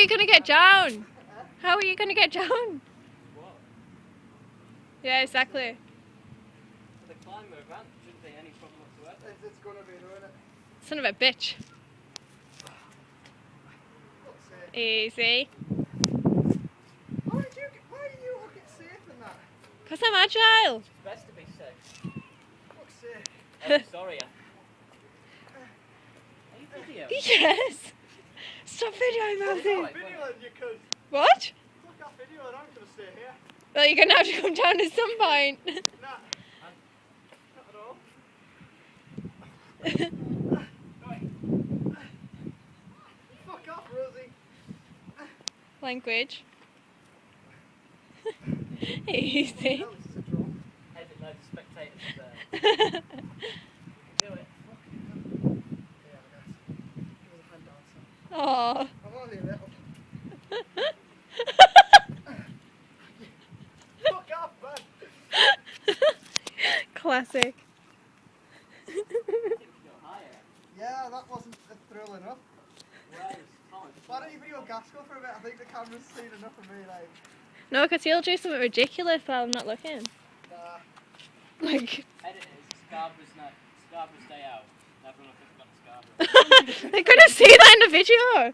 you going to get down? How are you going to get down? What? Yeah, exactly. For the climber event, shouldn't be any problem whatsoever. It's going to be, isn't it? Son of a bitch. Easy. Why are you looking safe in that? Because I'm agile. It's best to be safe. Look safe. I'm sorry. Are you video? Yes. Stop videoing, Matthew. Videoing you could. What? Look at video and I'm going to stay here. Well, you're going to have to come down at some point. Nah. Not at all. Fuck off, Rosie. Language. Easy. Hell, this is a draw. Edit loads of spectators there. Do it. Yeah, I guess. Give us a hand dancer. Aww. I'm only a little. Fuck off, man. Classic. I think we should go higher. Yeah, that wasn't a thrill enough. Where is Colin? Why don't you video Gaskell for a bit? I think the camera's seen enough of me, like. No, because he'll do something ridiculous while I'm not looking. Nah. Like, Edit is Scarborough's day out. Everyone will think we've got Scarborough. they're going to see that in the video.